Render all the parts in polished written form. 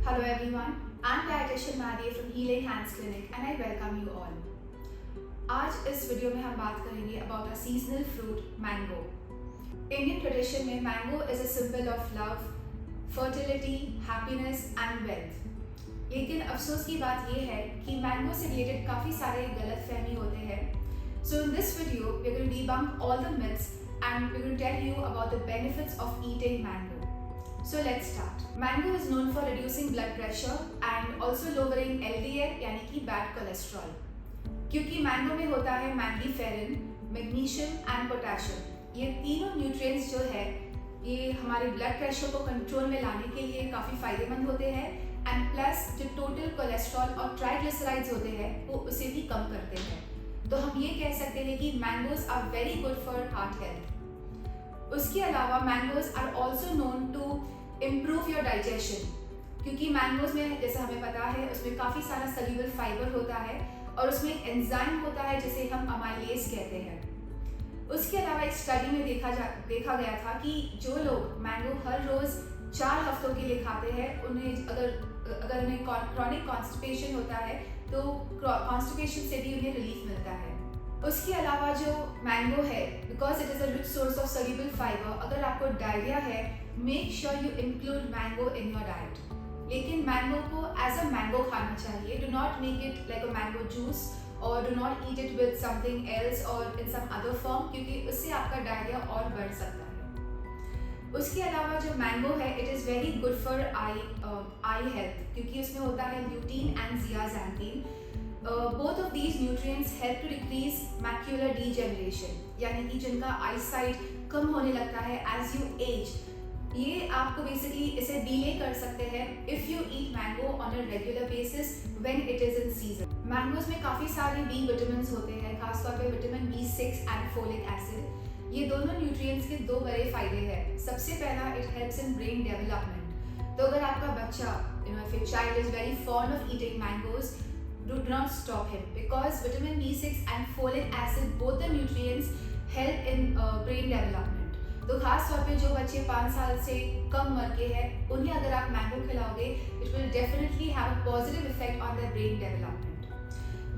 Hello everyone, I'm dietitian Maria from Healing Hands Clinic and I welcome you all. आज इस video में हम बात करेंगे about a seasonal fruit, mango. Indian tradition में mango is a symbol of love, fertility, happiness and wealth. लेकिन अफसोस की बात ये है कि mango से related काफ़ी सारे गलतफहमी होते हैं. So in this video, we're going to debunk all the myths and we're going to tell you about the benefits of eating mango. So let's start. Mango is known for reducing blood pressure and also lowering LDL यानी कि bad cholesterol. क्योंकि mango में होता है mangiferin, magnesium and potassium. ये तीनों nutrients जो है ये हमारे ब्लड प्रेशर को कंट्रोल में लाने के लिए काफ़ी फायदेमंद होते हैं एंड प्लस जो टोटल कोलेस्ट्रॉल और ट्राइग्लिसराइड्स होते हैं वो उसे भी कम करते हैं. तो हम ये कह सकते हैं कि mangoes are very good for heart health. उसके अलावा mangoes are also known to improve your digestion क्योंकि मैंगोज में जैसे हमें पता है उसमें काफ़ी सारा सल्यूबल फाइबर होता है और उसमें एक एंजाइम होता है जिसे हम अमाइलेज कहते हैं. उसके अलावा एक स्टडी में देखा गया था कि जो लोग मैंगो हर रोज़ 4 हफ्तों के लिए खाते हैं उन्हें अगर उन्हें क्रॉनिक कॉन्स्टिपेशन होता है तो कॉन्स्टिपेशन से भी उन्हें रिलीफ मिलता है. उसके अलावा जो मैंगो है because it is a rich source of soluble fibre, अगर आपको डायरिया है make sure you include mango in your diet. लेकिन मैंगो को एज अ मैंगो खाना चाहिए. Do not make it like a mango juice और do not eat it with something else और in some other form क्योंकि उससे आपका diarrhoea और बढ़ सकता है. उसके अलावा जो मैंगो है it is very good for eye health क्योंकि उसमें होता है lutein and zeaxanthin. Both of these nutrients help to decrease macular degeneration यानी कि जिनका आई साइट कम होने लगता है एज यू एज. ये आपको बेसिकली इसे डिले कर सकते हैं if you eat mango on a regular basis when it is in season. Mangoes में काफ़ी सारे बी विटामिन होते हैं, खासतौर पे vitamin B6 and folic acid. ये दोनों न्यूट्रिएंट्स के 2 बड़े फायदे हैं. सबसे पहला it helps in brain development. तो अगर आपका बच्चा if your child is very fond of eating mangoes, do not stop him because vitamin B6 and folic acid both the nutrients help in brain development. तो खास तौर पे जो बच्चे 5 साल से कम उम्र के हैं उन्हें अगर आप मैंगो खिलाओगे it will definitely have a positive effect on their brain development.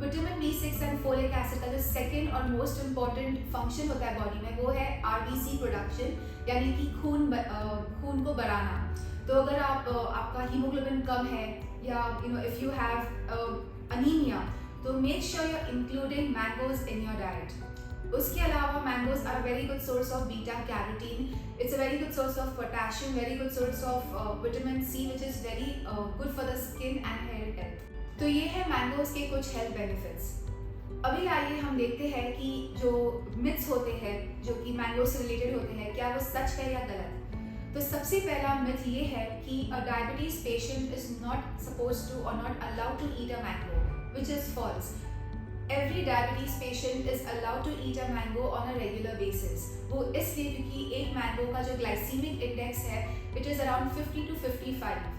Vitamin B6 and folic acid का जो सेकेंड और मोस्ट इम्पॉर्टेंट फंक्शन होता है बॉडी में वो है RBC प्रोडक्शन यानी कि खून को बढ़ाना. तो अगर आपका हीमोग्लोबिन कम है या इफ यू हैव अनीमिया तो make sure you are including mangoes in your diet. उसके अलावा mangoes are very good source of beta carotene. It's a very good source of potassium, very good source of vitamin C which is very good for the skin and hair health. तो ये है mangoes के कुछ health benefits. अभी आइए हम देखते हैं कि जो मिथ्स होते हैं जो कि मैंगो से रिलेटेड होते हैं क्या वो सच है या गलत. तो सबसे पहला मिथ ये है कि a diabetes patient is not suppose to और not allowed to eat a mango which is false. Every diabetes patient is allowed to eat a mango on a regular basis. वो इसलिए क्योंकि एक मैंगो का जो ग्लाइसीमिक इंडेक्स है it is around 50 to 55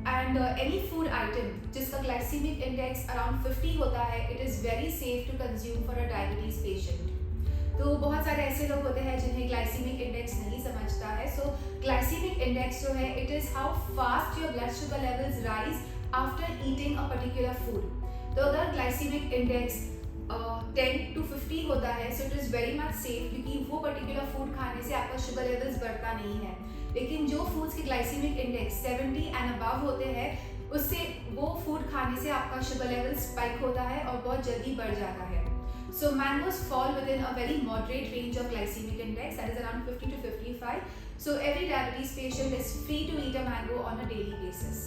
and any food item जिसका glycaemic index around 50 होता है it is very safe to consume for a diabetes patient. तो बहुत सारे ऐसे लोग होते हैं जिन्हें ग्लाइसीमिक इंडेक्स नहीं समझता है. सो ग्लाइसीमिक इंडेक्स जो है it is how fast your blood sugar levels rise after eating a particular food. तो अगर ग्लाइसीमिक इंडेक्स 10 to 50 होता है so it is very much safe क्योंकि वो पर्टिकुलर फूड खाने से आपका शुगर लेवल्स बढ़ता नहीं है. लेकिन जो फूड्स के ग्लाइसीमिक इंडेक्स 70 एंड अबव होते हैं उससे वो फूड खाने से आपका शुगर लेवल स्पाइक होता है और बहुत जल्दी बढ़ जाता है. So mangoes fall within a very moderate range of glycemic index that is around 50 to 55. So every diabetes patient is free to eat a mango on a daily basis.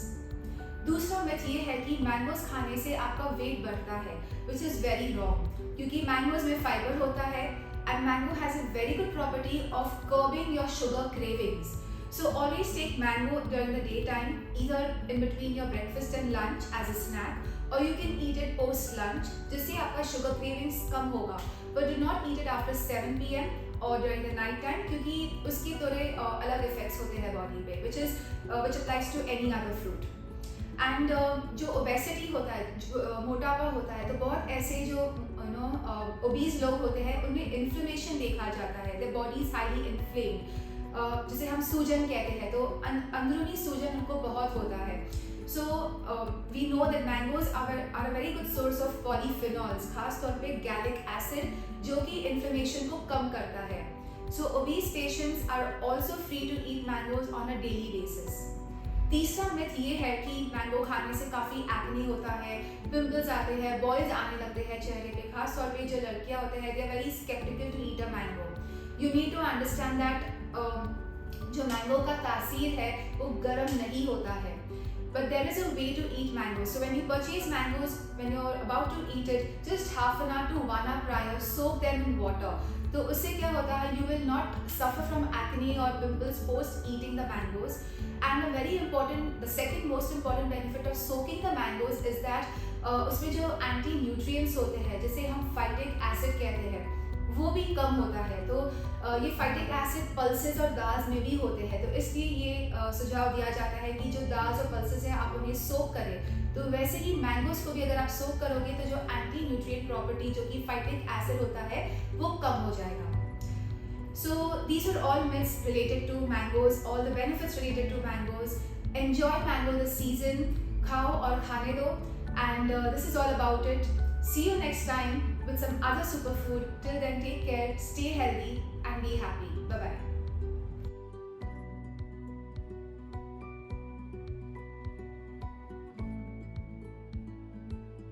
दूसरा myth ये है कि मैंगोज खाने से आपका wait बढ़ता है which is very wrong क्योंकि मैंगोज में फाइबर होता है and mango has a very good property of curbing your sugar cravings. So always take mango during the daytime either in between your breakfast and lunch as a snack or you can eat it post lunch जिससे आपका sugar cravings कम होगा. But do not eat it after 7 PM or during the night time क्योंकि उसके थोड़े अलग effects होते हैं body पे which applies to any other fruit. And जो obesity होता है मोटापा होता है तो बहुत ऐसे जो obese लोग होते हैं उनमें inflammation देखा जाता है. Their body is highly inflamed. जिसे हम सूजन कहते हैं, तो अंदरूनी सूजन उनको बहुत होता है। So we know that mangoes are a very good source of polyphenols, खास तौर पे गैलिक एसिड, जो कि इन्फ्लेमेशन को कम करता है। So obese patients are also free to eat mangoes on a daily basis. तीसरा मिथ ये है कि मैंगो खाने से काफ़ी एक्ने होता है, पिंपल्स आते हैं, बॉयज आने लगते हैं चेहरे पे। खास तौर पे जो लड़कियां होते हैं, they are very sceptical to eat a mango. You need to understand that जो मैंगो का तासीर है वो गर्म नहीं होता है, but there is a way to eat mangoes. So when you purchase mangoes, when you're about to eat it, just half an hour to 1 hour prior, soak them in water. तो उससे क्या होता है, you will not suffer from acne or pimples post eating the mangoes. And a very important, the second most important benefit of soaking the mangoes is that उसमें जो anti nutrients होते हैं, जिसे हम फाइटिक एसिड कहते हैं, वो भी कम होता है। तो ये फाइटिक एसिड पल्सेस और दाल्स में भी होते हैं, तो इसलिए ये सुझाव दिया जाता है कि जो दाल्स और पल्सेस हैं आप उन्हें सोक करें। तो वैसे ही मैंगोज को भी अगर आप सोक करोगे तो जो एंटी न्यूट्रिएंट प्रॉपर्टी, जो कि फाइटिक एसिड होता है, वो कम हो जाएगा। So these are all myths related to mangoes, all the benefits related to mangoes. Enjoy mango this season, खाओ और खाने दो, and this is all about it. See you next time with some other superfood. Till then, take care, stay healthy and be happy.